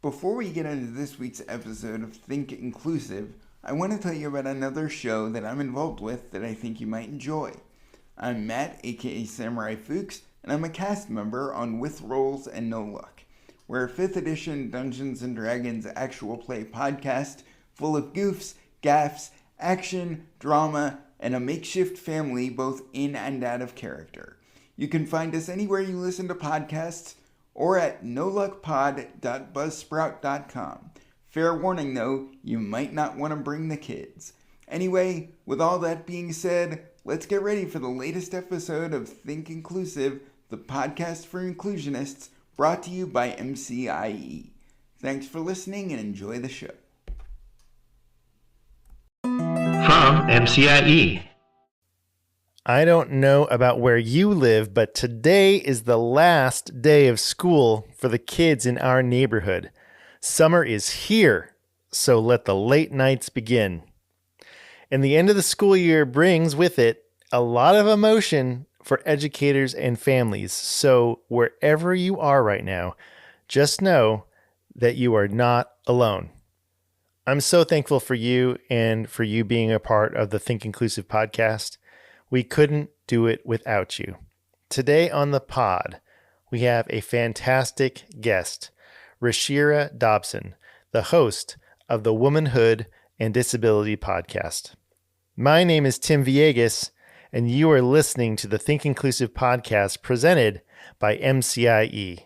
Before we get into this week's episode of Think Inclusive, I want to tell you about another show that I'm involved with that I think you might enjoy. I'm Matt, aka Samurai Fuchs, and I'm a cast member on With Rolls and No Luck. We're a 5th edition Dungeons & Dragons actual play podcast full of goofs, gaffes, action, drama, and a makeshift family both in and out of character. You can find us anywhere you listen to podcasts or at noluckpod.buzzsprout.com. Fair warning though, you might not want to bring the kids. Anyway, with all that being said, let's get ready for the latest episode of Think Inclusive, the podcast for inclusionists, brought to you by MCIE. Thanks for listening and enjoy the show. From MCIE. I don't know about where you live, but today is the last day of school for the kids in our neighborhood. Summer is here, so let the late nights begin. And the end of the school year brings with it a lot of emotion for educators and families. So wherever you are right now, just know that you are not alone. I'm so thankful for you and for you being a part of the Think Inclusive podcast. We couldn't do it without you. Today on the pod, we have a fantastic guest, Rasheera Dopson, the host of the Womanhood and Disability podcast. My name is Tim Villegas, and you are listening to the Think Inclusive podcast presented by MCIE.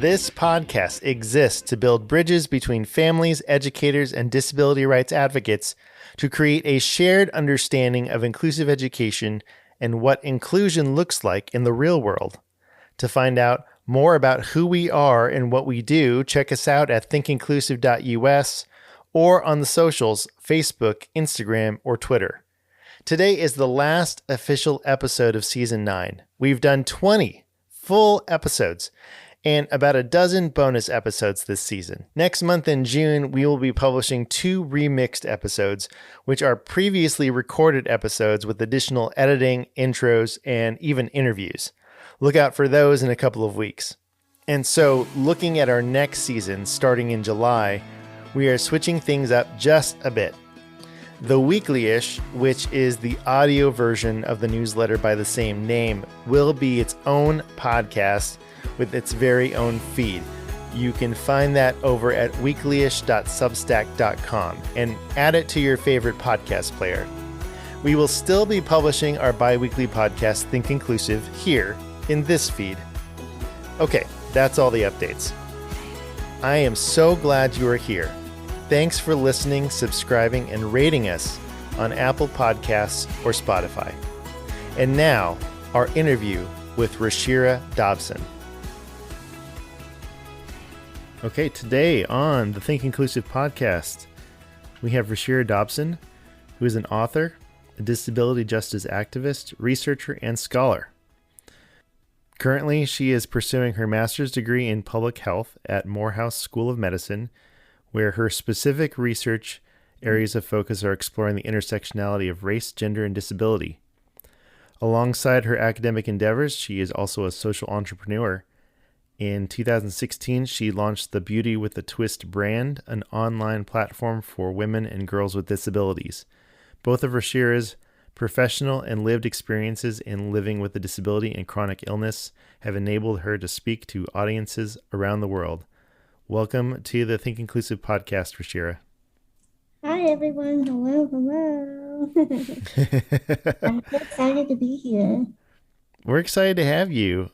This podcast exists to build bridges between families, educators, and disability rights advocates to create a shared understanding of inclusive education and what inclusion looks like in the real world. To find out more about who we are and what we do, check us out at thinkinclusive.us or on the socials, Facebook, Instagram, or Twitter. Today is the last official episode of Season 9. We've done 20 full episodes and about a dozen bonus episodes this season. Next month in June, we will be publishing 2 remixed episodes, which are previously recorded episodes with additional editing, intros, and even interviews. Look out for those in a couple of weeks. And so, looking at our next season, starting in July, we are switching things up just a bit. The Weekly-ish, which is the audio version of the newsletter by the same name, will be its own podcast with its very own feed. You can find that over at weeklyish.substack.com and add it to your favorite podcast player. We will still be publishing our bi-weekly podcast, Think Inclusive, here in this feed. Okay, that's all the updates. I am so glad you are here. Thanks for listening, subscribing, and rating us on Apple Podcasts or Spotify. And now, our interview with Rasheera Dopson. Okay, today on the Think Inclusive podcast, we have Rasheera Dopson, who is an author, a disability justice activist, researcher, and scholar. Currently, she is pursuing her master's degree in public health at Morehouse School of Medicine, where her specific research areas of focus are exploring the intersectionality of race, gender, and disability. Alongside her academic endeavors, she is also a social entrepreneur. In 2016, she launched the Beauty with a Twist brand, an online platform for women and girls with disabilities. Both of Rasheera's professional and lived experiences in living with a disability and chronic illness have enabled her to speak to audiences around the world. Welcome to the Think Inclusive podcast, Rasheera. Hi, everyone. Hello. I'm so excited to be here. We're excited to have you.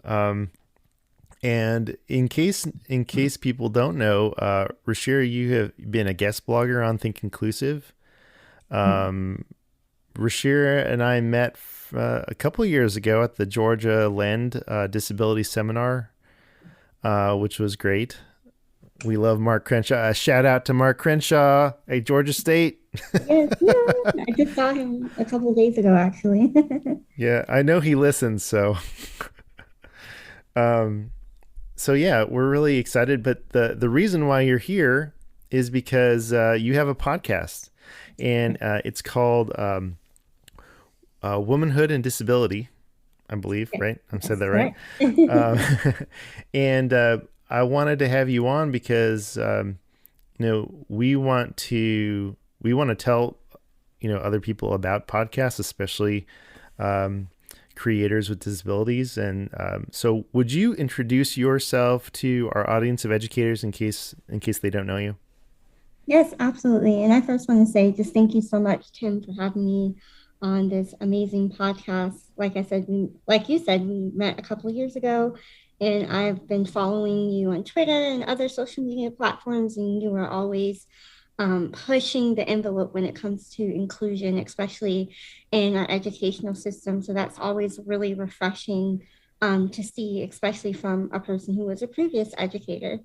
And in case people don't know, Rasheera, you have been a guest blogger on Think Inclusive. Rasheera and I met a couple of years ago at the Georgia Lend Disability Seminar, which was great. We love Mark Crenshaw. Shout out to Mark Crenshaw at Georgia State. Yes, I just saw him a couple of days ago, actually. Yeah, I know he listens, so. So yeah, we're really excited. But the reason why you're here is because you have a podcast, and it's called Womanhood and Disability, I believe, right? I said that right. And I wanted to have you on because we want to tell other people about podcasts, especially creators with disabilities. And so would you introduce yourself to our audience of educators in case they don't know you? Yes, absolutely. And I first want to say just thank you so much, Tim, for having me on this amazing podcast. Like I said, like you said, we met a couple of years ago, and I've been following you on Twitter and other social media platforms, and you are always pushing the envelope when it comes to inclusion, especially in our educational system. So that's always really refreshing to see, especially from a person who was a previous educator.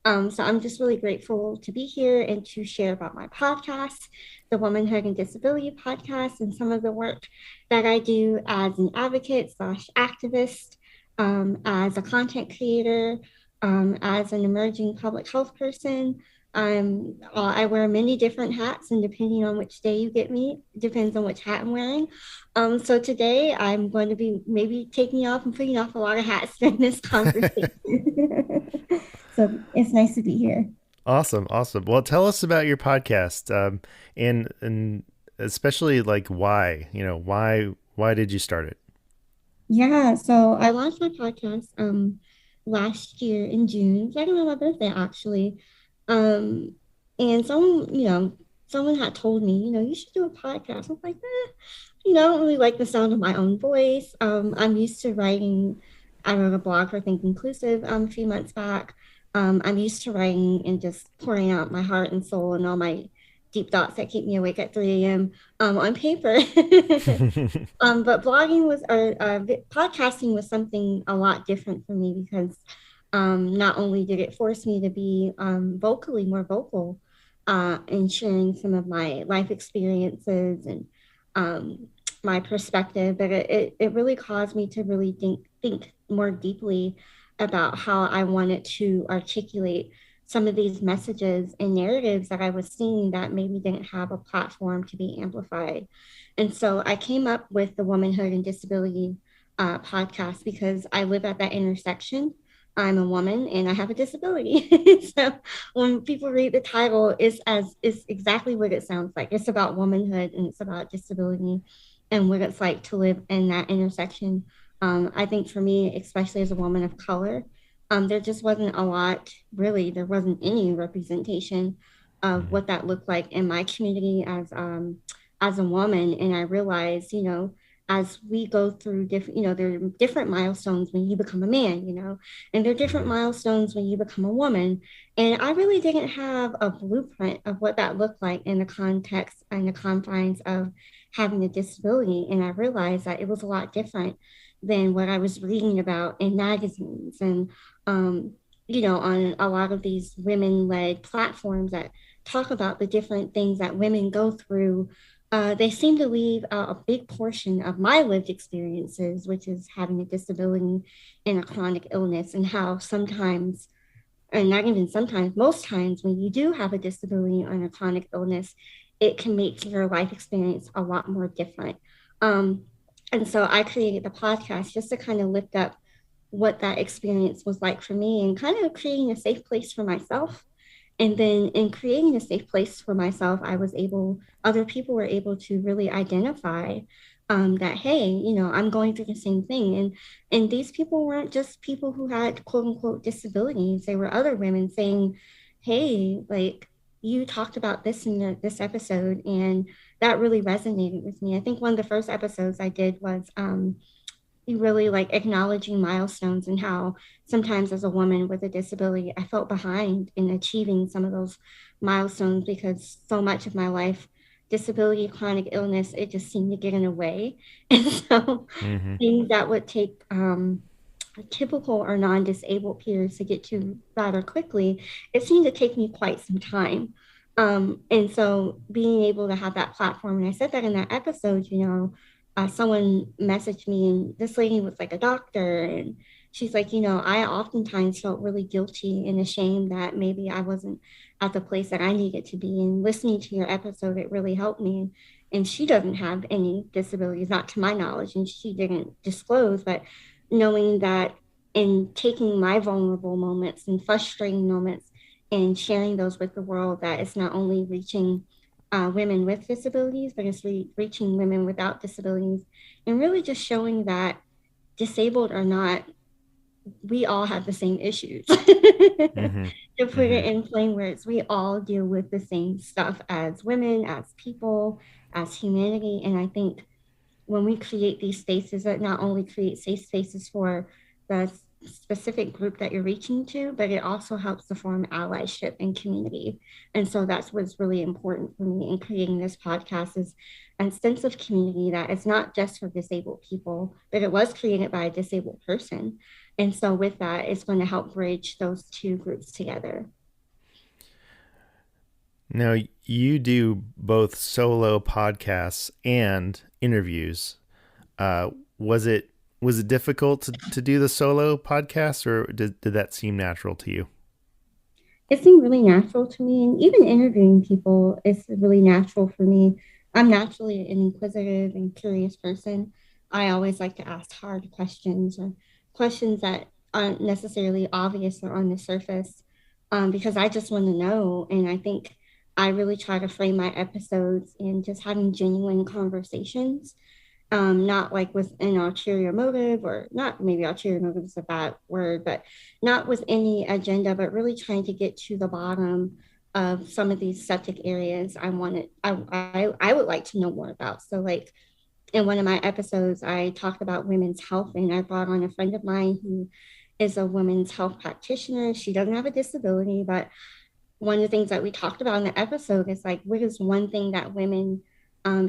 So I'm just really grateful to be here and to share about my podcast, the Womanhood and Disability podcast, and some of the work that I do as an advocate slash activist, as a content creator, as an emerging public health person. I wear many different hats, and depending on which day you get me, depends on which hat I'm wearing. So today I'm going to be maybe taking off and putting off a lot of hats during this conversation. So it's nice to be here. Awesome. Well, tell us about your podcast, and especially like why. Why did you start it? Yeah, so I launched my podcast last year in June, right around my birthday actually. Um, and someone had told me, you should do a podcast. I was like, I don't really like the sound of my own voice. I'm used to writing. I wrote a blog for Think Inclusive a few months back. I'm used to writing and just pouring out my heart and soul and all my deep thoughts that keep me awake at 3 a.m. On paper. But blogging was, or podcasting was something a lot different for me because not only did it force me to be vocally more vocal in sharing some of my life experiences and my perspective, but it really caused me to really think more deeply about how I wanted to articulate some of these messages and narratives that I was seeing that maybe didn't have a platform to be amplified. And so I came up with the Womanhood and Disability podcast because I live at that intersection. I'm a woman and I have a disability. So when people read the title, it's exactly what it sounds like. It's about womanhood and it's about disability and what it's like to live in that intersection. I think for me, especially as a woman of color, there just wasn't a lot, really, there wasn't any representation of what that looked like in my community as a woman. And I realized, as we go through different, there are different milestones when you become a man, and there are different milestones when you become a woman. And I really didn't have a blueprint of what that looked like in the context and the confines of having a disability. And I realized that it was a lot different than what I was reading about in magazines and, on a lot of these women-led platforms that talk about the different things that women go through. They seem to leave out a big portion of my lived experiences, which is having a disability and a chronic illness, and how sometimes, and not even sometimes, most times when you do have a disability and a chronic illness, it can make your life experience a lot more different. And so I created the podcast just to kind of lift up what that experience was like for me and kind of creating a safe place for myself. And then in creating a safe place for myself, other people were able to really identify that, hey, I'm going through the same thing. And these people weren't just people who had quote unquote disabilities. They were other women saying, hey, like you talked about this in this episode, and that really resonated with me. I think one of the first episodes I did was really like acknowledging milestones and how sometimes as a woman with a disability, I felt behind in achieving some of those milestones because so much of my life, disability, chronic illness, it just seemed to get in the way. And so things that would take typical or non-disabled peers to get to rather quickly, it seemed to take me quite some time. And so being able to have that platform, and I said that in that episode, someone messaged me and this lady was like a doctor and she's like, I oftentimes felt really guilty and ashamed that maybe I wasn't at the place that I needed to be. And listening to your episode, it really helped me. And she doesn't have any disabilities, not to my knowledge, and she didn't disclose, but knowing that in taking my vulnerable moments and frustrating moments and sharing those with the world, that it's not only reaching women with disabilities, but it's reaching women without disabilities, and really just showing that disabled or not, we all have the same issues. Mm-hmm. To put Mm-hmm. it in plain words, we all deal with the same stuff as women, as people, as humanity. And I think when we create these spaces, that not only create safe spaces for the specific group that you're reaching to, but it also helps to form allyship and community. And so that's what's really important for me in creating this podcast, is a sense of community that it's not just for disabled people, but it was created by a disabled person. And so with that, it's going to help bridge those two groups together. Now, you do both solo podcasts and interviews. Uh, was it difficult to do the solo podcast, or did that seem natural to you? It seemed really natural to me. And even interviewing people is really natural for me. I'm naturally an inquisitive and curious person. I always like to ask hard questions, or questions that aren't necessarily obvious or on the surface, because I just want to know. And I think I really try to frame my episodes in just having genuine conversations, not like with an ulterior motive, or not, maybe ulterior motive is a bad word, but not with any agenda, but really trying to get to the bottom of some of these subject areas I would like to know more about. So like in one of my episodes, I talked about women's health, and I brought on a friend of mine who is a women's health practitioner. She doesn't have a disability, but one of the things that we talked about in the episode is like, what is one thing that women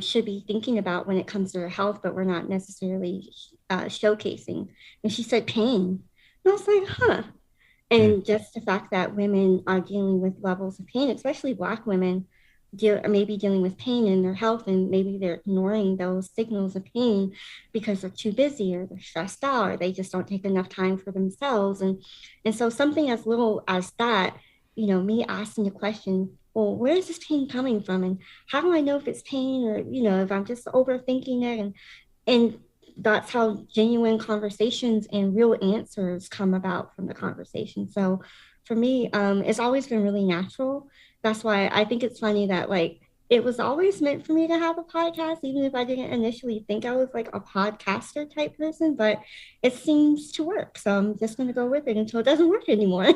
should be thinking about when it comes to their health, but we're not necessarily showcasing. And she said pain. And I was like, huh. Mm. And just the fact that women are dealing with levels of pain, especially Black women, maybe dealing with pain in their health, and maybe they're ignoring those signals of pain because they're too busy, or they're stressed out, or they just don't take enough time for themselves. And so something as little as that, me asking the question, well, where is this pain coming from? And how do I know if it's pain, or, if I'm just overthinking it? And that's how genuine conversations and real answers come about from the conversation. So for me, it's always been really natural. That's why I think it's funny that like it was always meant for me to have a podcast, even if I didn't initially think I was like a podcaster type person, but it seems to work. So I'm just going to go with it until it doesn't work anymore.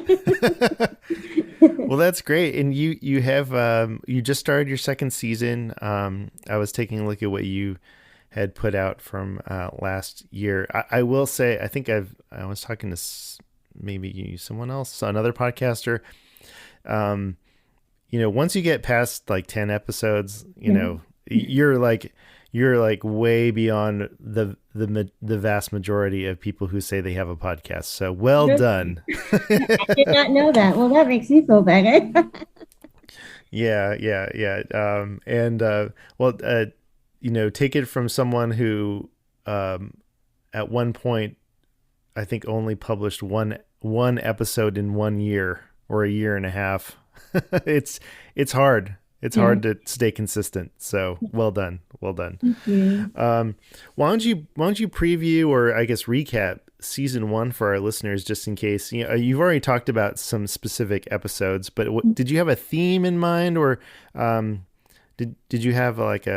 Well, that's great. And you have you just started your second season. I was taking a look at what you had put out from last year. I will say, I think I was talking to maybe someone else, another podcaster. Once you get past like 10 episodes, you're like way beyond the vast majority of people who say they have a podcast. So well done. I did not know that. Well, that makes me feel better. Yeah. Take it from someone who, at one point, I think only published one episode in 1 year or a year and a half. It's hard. It's hard to stay consistent. So well done. Thank you. Why don't you preview, or I guess recap, season 1 for our listeners, just in case you've already talked about some specific episodes, but did you have a theme in mind, or did you have like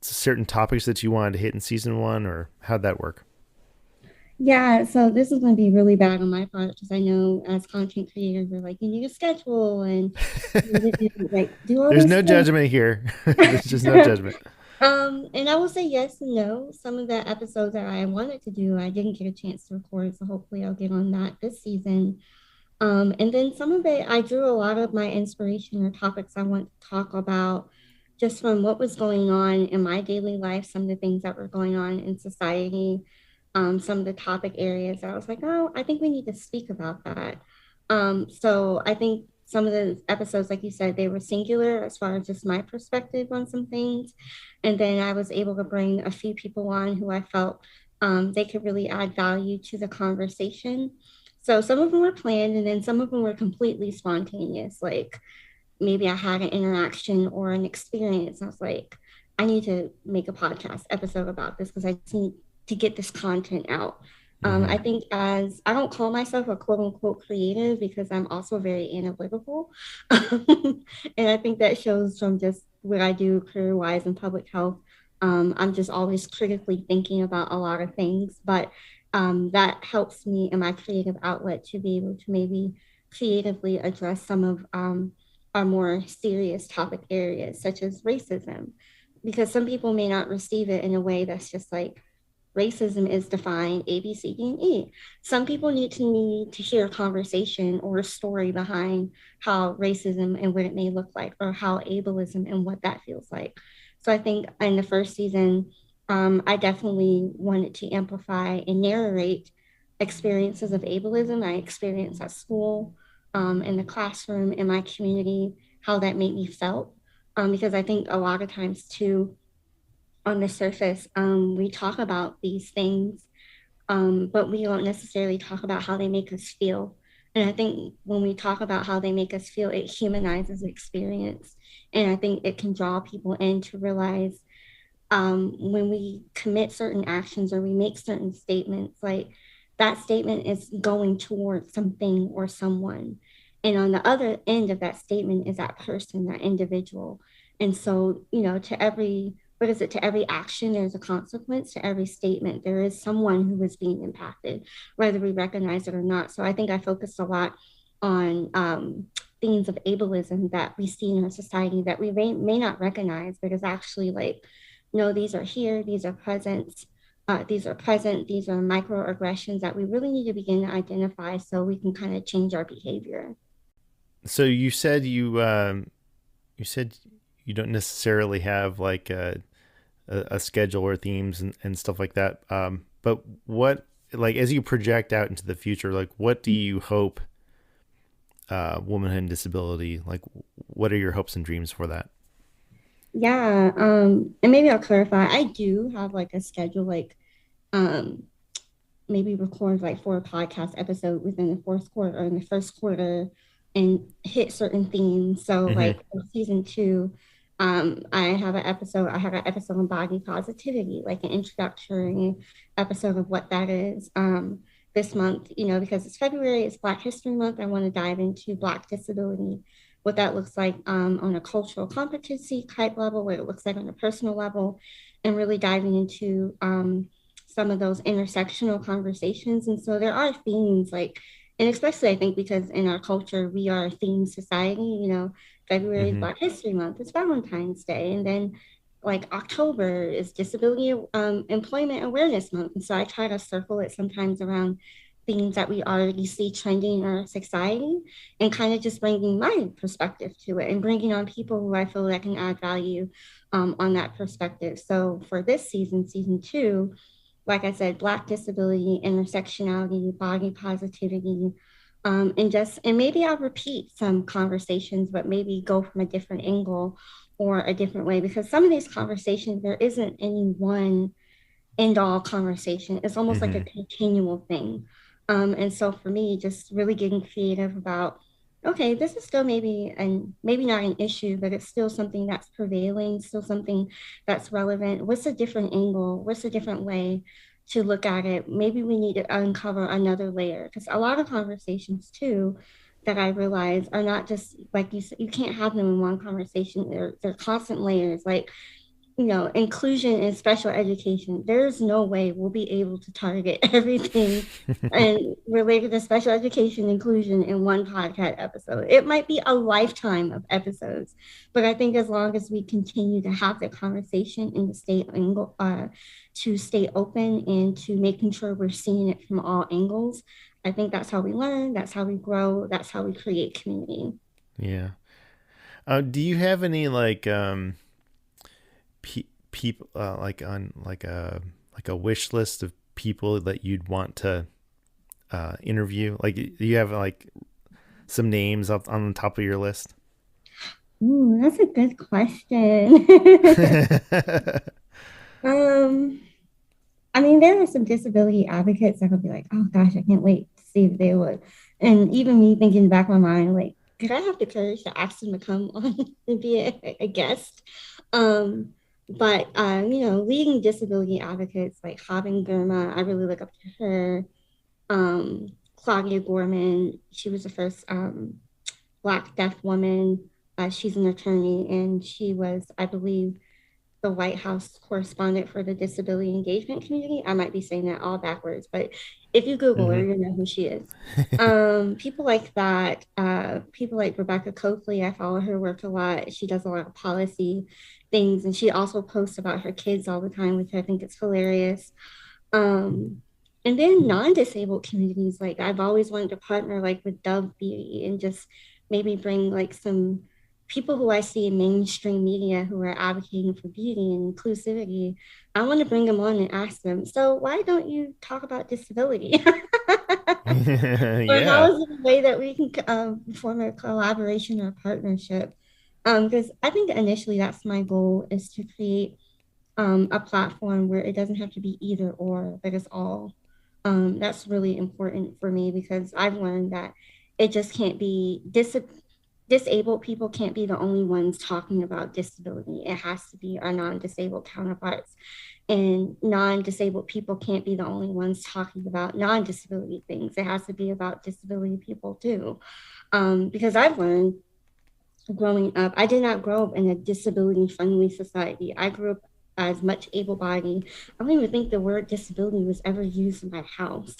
certain topics that you wanted to hit in season 1, or how'd that work? Yeah, so this is going to be really bad on my part, because I know as content creators, we're like, you need a schedule, and you need to do all There's this no stuff. judgment here. There's just no judgment. And I will say yes and no. Some of the episodes that I wanted to do, I didn't get a chance to record, so hopefully I'll get on that this season. And then some of it, I drew a lot of my inspiration or topics I want to talk about just from what was going on in my daily life, some of the things that were going on in society, some of the topic areas that I was like, oh, I think we need to speak about that. So I think some of the episodes, like you said, they were singular as far as just my perspective on some things. And then I was able to bring a few people on who I felt they could really add value to the conversation. So some of them were planned, and then some of them were completely spontaneous. Like maybe I had an interaction or an experience. I was like, I need to make a podcast episode about this because I just need to get this content out. I think as I don't call myself a quote unquote creative because I'm also very analytical. And I think that shows from just what I do career wise in public health. I'm just always critically thinking about a lot of things, but that helps me in my creative outlet to be able to maybe creatively address some of our more serious topic areas, such as racism, because some people may not receive it in a way that's just like racism is defined A, B, C, D, and E. Some people need to hear a conversation or a story behind how racism and what it may look like, or how ableism and what that feels like. So I think in the first season, I definitely wanted to amplify and narrate experiences of ableism I experienced at school, in the classroom, in my community, how that made me felt. Because I think a lot of times too, on the surface, we talk about these things, but we don't necessarily talk about how they make us feel. And I think when we talk about how they make us feel, it humanizes the experience. And I think it can draw people in to realize, when we commit certain actions or we make certain statements, like that statement is going towards something or someone. And on the other end of that statement is that person, that individual. And so, to every, what is it, to every action, there's a consequence. To every statement, there is someone who is being impacted, whether we recognize it or not. So I think I focused a lot on themes of ableism that we see in our society that we may not recognize, but is actually like, no, these are here, these are present, these are microaggressions that we really need to begin to identify so we can kind of change our behavior. So you said you don't necessarily have like a schedule or themes and stuff like that. But what, like, as you project out into the future, like what do you hope womanhood and disability, like what are your hopes and dreams for that? Yeah, and maybe I'll clarify. I do have like a schedule, like um, maybe record like 4 podcast episode within the fourth quarter or in the first quarter and hit certain themes. So Mm-hmm. like for season 2, I have an episode on body positivity, like an introductory episode of what that is. This month, because it's February, it's Black History Month, I want to dive into Black disability, what that looks like on a cultural competency type level, what it looks like on a personal level, and really diving into some of those intersectional conversations. And so there are themes like, and especially I think because in our culture, we are a theme society, February is Mm-hmm. Black History Month, it's Valentine's Day. And then like October is Disability Employment Awareness Month. And so I try to circle it sometimes around themes that we already see trending in our society and kind of just bringing my perspective to it and bringing on people who I feel that can add value on that perspective. So for this season, season 2, like I said, Black disability, intersectionality, body positivity, and maybe I'll repeat some conversations, but maybe go from a different angle or a different way because some of these conversations, there isn't any one end all conversation. It's almost like a Mm-hmm. continual thing. And so for me, just really getting creative about, okay, this is still maybe not an issue, but it's still something that's prevailing, still something that's relevant. What's a different angle? What's a different way to look at it? Maybe we need to uncover another layer because a lot of conversations too that I realize are not just like you said, you can't have them in one conversation. They're constant layers. Like inclusion in special education, there's no way we'll be able to target everything and related to special education inclusion in one podcast episode. It might be a lifetime of episodes, but I think as long as we continue to have the conversation and to stay open and to making sure we're seeing it from all angles, I think that's how we learn, that's how we grow, that's how we create community. Yeah. Do you have any like people like on like a wish list of people that you'd want to interview? Like, do you have like some names up on the top of your list? Ooh, that's a good question. um, I mean, there are some disability advocates that will be like, oh gosh, I can't wait to see if they would. And even me thinking back in my mind, like, did I have the courage to ask them to come on and be a guest? But leading disability advocates like Haben Girma, I really look up to her. Claudia Gorman, she was the first Black deaf woman. She's an attorney, and she was, I believe, the White House correspondent for the disability engagement community. I might be saying that all backwards, but if you Google her, you know who she is. People like that, people like Rebecca Coakley, I follow her work a lot. She does a lot of policy things, and she also posts about her kids all the time, which I think is hilarious. Um, and then non-disabled communities, like I've always wanted to partner like with Dove Beauty and just maybe bring like some people who I see in mainstream media who are advocating for beauty and inclusivity. I want to bring them on and ask them, so why don't you talk about disability? Or how Yeah. is it a way that we can form a collaboration or partnership? Because I think initially that's my goal, is to create a platform where it doesn't have to be either or, but it's all. That's really important for me because I've learned that it just can't be disabled people can't be the only ones talking about disability. It has to be our non-disabled counterparts. And non-disabled people can't be the only ones talking about non-disability things. It has to be about disability people too. Because I've learned growing up, I did not grow up in a disability friendly society. I grew up as much able bodied. I don't even think the word disability was ever used in my house.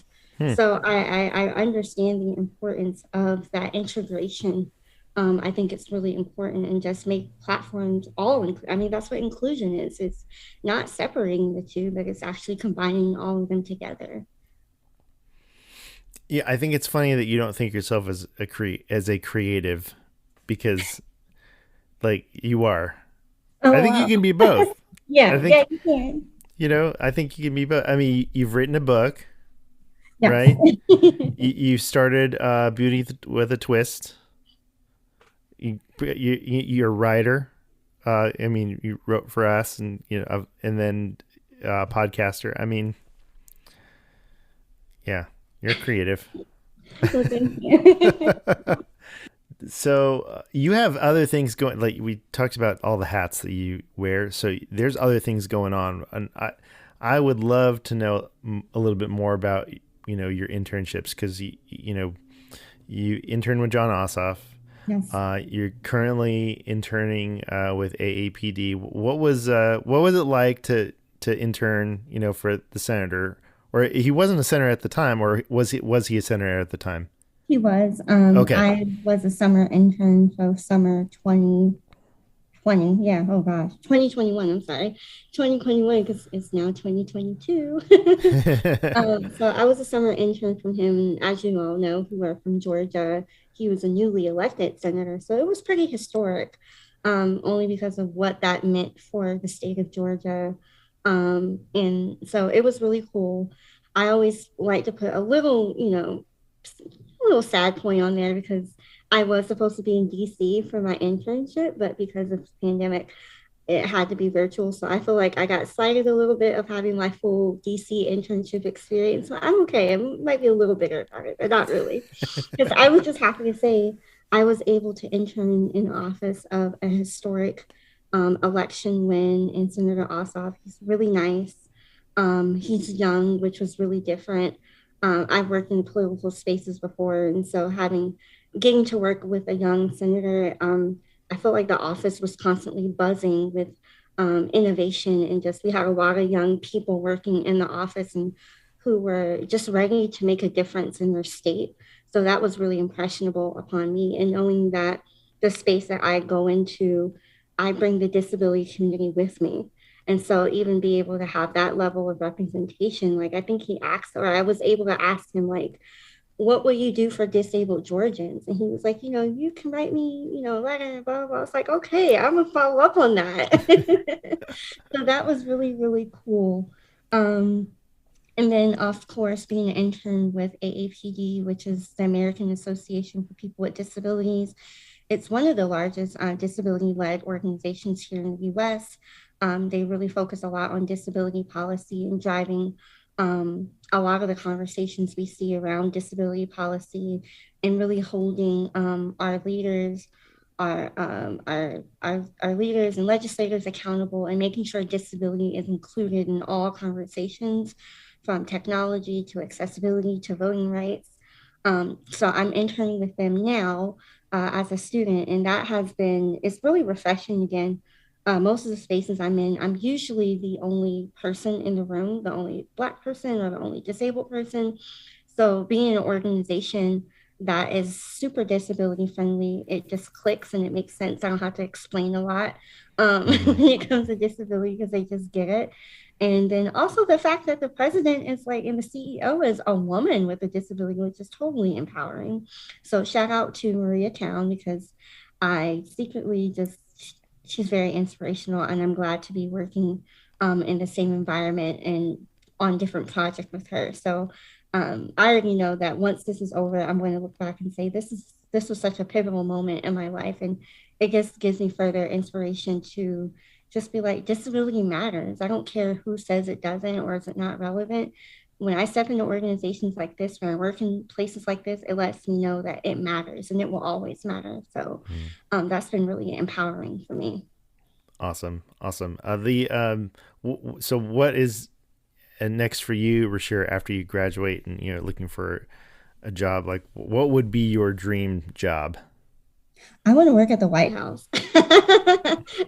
So I understand the importance of that integration. I think it's really important, and just make platforms I mean, that's what inclusion is. It's not separating the two, but it's actually combining all of them together. Yeah, I think it's funny that you don't think yourself as a creative, because like you are. Oh, I think you wow. can be both. I Yeah, yeah, think, you can. I think you can be both. I mean, you've written a book, Yes. right? You started Beauty with a Twist. You're a writer. I mean, you wrote for us, and then podcaster. I mean, yeah, you're creative. Well, thank you. So you have other things going. Like we talked about all the hats that you wear. So there's other things going on, and I would love to know a little bit more about your internships, because you intern with Jon Ossoff. Yes. You're currently interning with AAPD. What was it like to intern, for the senator? Or he wasn't a senator at the time, or was he a senator at the time? He was. Okay. I was a summer intern, so summer 2020. Yeah. Oh gosh. 2021. I'm sorry. 2021 because it's now 2022. So I was a summer intern from him. And as you all know, who are from Georgia, he was a newly elected senator. So it was pretty historic, only because of what that meant for the state of Georgia. And so it was really cool. I always like to put a little, a little sad point on there because I was supposed to be in DC for my internship, but because of the pandemic, it had to be virtual. So I feel like I got slighted a little bit of having my full DC internship experience. So I'm okay. I might be a little bitter about it, but not really. Because I was just happy to say I was able to intern in the office of a historic election win in Senator Ossoff. He's really nice. He's young, which was really different. I've worked in political spaces before, and so getting to work with a young senator, I felt like the office was constantly buzzing with innovation, and just we had a lot of young people working in the office and who were just ready to make a difference in their state. So that was really impressionable upon me, and knowing that the space that I go into, I bring the disability community with me. And so even be able to have that level of representation, like I think he asked, or I was able to ask him, like, what will you do for disabled Georgians? And he was like, you can write me, a letter, blah, blah, blah. I was like, okay, I'm gonna follow up on that. So that was really, really cool. Um, and then, of course, being an intern with AAPD, which is the American Association for People with Disabilities. It's one of the largest disability-led organizations here in the US. They really focus a lot on disability policy and driving a lot of the conversations we see around disability policy and really holding our leaders, our leaders and legislators accountable and making sure disability is included in all conversations, from technology to accessibility to voting rights. So I'm interning with them now as a student, and that has been, it's really refreshing again. Most of the spaces I'm in, I'm usually the only person in the room, the only Black person or the only disabled person. So being in an organization that is super disability friendly, it just clicks and it makes sense. I don't have to explain a lot when it comes to disability because they just get it. And then also the fact that the president is like, and the CEO is a woman with a disability, which is totally empowering. So shout out to Maria Town, because I secretly just, she's very inspirational, and I'm glad to be working in the same environment and on different projects with her. So I already know that once this is over, I'm going to look back and say, this was such a pivotal moment in my life. And it just gives me further inspiration to just be like, disability matters. I don't care who says it doesn't or is it not relevant. When I step into organizations like this, when I work in places like this, it lets me know that it matters and it will always matter. So that's been really empowering for me. Awesome. So what is next for you, Rasheera, after you graduate and, looking for a job? Like, what would be your dream job? I want to work at the White House.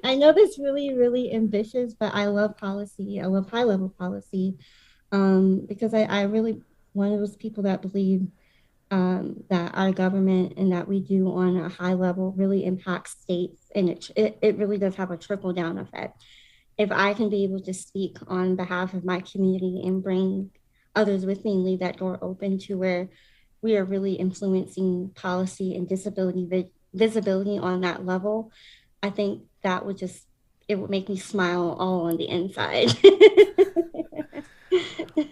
I know that's really, really ambitious, but I love policy. I love high level policy because I really one of those people that believe that our government and that we do on a high level really impacts states, and it really does have a trickle down effect. If I can be able to speak on behalf of my community and bring others with me and leave that door open to where we are really influencing policy and disability visibility on that level, I think that would just, it would make me smile all on the inside.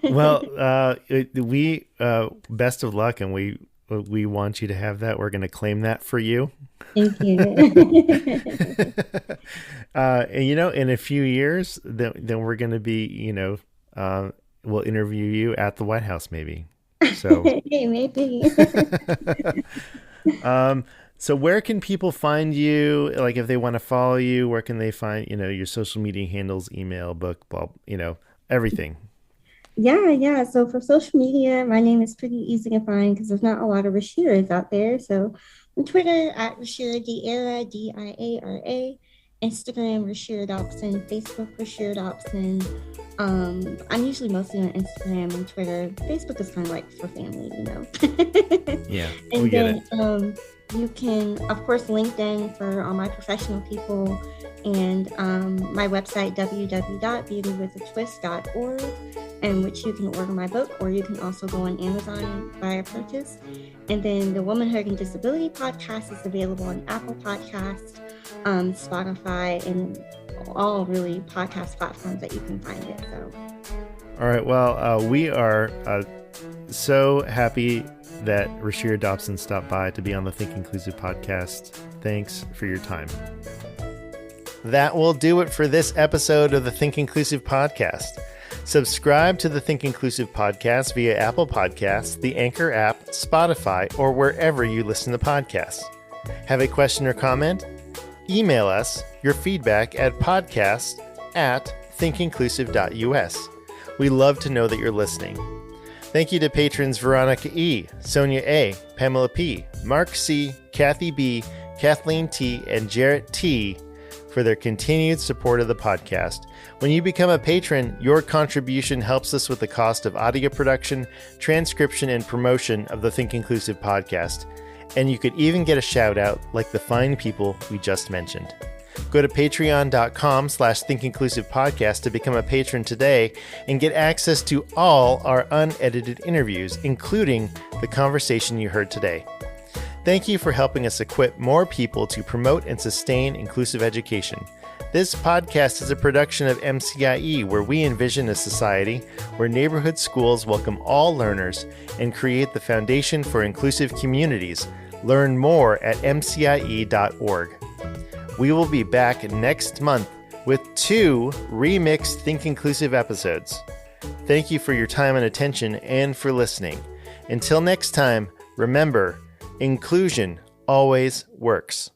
Well, we best of luck, and we want you to have that. We're going to claim that for you. Thank you. And in a few years, then we're going to be, we'll interview you at the White House, maybe. So, hey, maybe. So where can people find you? Like, if they want to follow you, where can they find, your social media handles, email, book, blah, everything? Yeah. So for social media, my name is pretty easy to find because there's not a lot of Rasheeras out there. So on Twitter at Rasheera Diara, Diara. Instagram, Rasheera Dopson. Facebook, Rasheera Dopson. I'm usually mostly on Instagram and Twitter. Facebook is kind of like for family, Yeah, and we then, get it. You can, of course, LinkedIn for all my professional people, and my website, www.beautywithatwist.org, in which you can order my book, or you can also go on Amazon via purchase. And then the Womanhood and Disability podcast is available on Apple Podcasts, Spotify, and all really podcast platforms that you can find it. So, all right. Well, we are so happy that Rasheera Dopson stopped by to be on the Think Inclusive podcast. Thanks for your time. That will do it for this episode of the Think Inclusive podcast. Subscribe to the Think Inclusive podcast via Apple Podcasts, the Anchor app, Spotify, or wherever you listen to podcasts. Have a question or comment? Email us your feedback at podcast@thinkinclusive.us. We love to know that you're listening. Thank you to patrons Veronica E., Sonia A., Pamela P., Mark C., Kathy B., Kathleen T., and Jarrett T. for their continued support of the podcast. When you become a patron, your contribution helps us with the cost of audio production, transcription, and promotion of the Think Inclusive podcast. And you could even get a shout out like the fine people we just mentioned. Go to patreon.com/thinkinclusivepodcast to become a patron today and get access to all our unedited interviews, including the conversation you heard today. Thank you for helping us equip more people to promote and sustain inclusive education. This podcast is a production of MCIE, where we envision a society where neighborhood schools welcome all learners and create the foundation for inclusive communities. Learn more at mcie.org. We will be back next month with 2 remixed Think Inclusive episodes. Thank you for your time and attention and for listening. Until next time, remember, inclusion always works.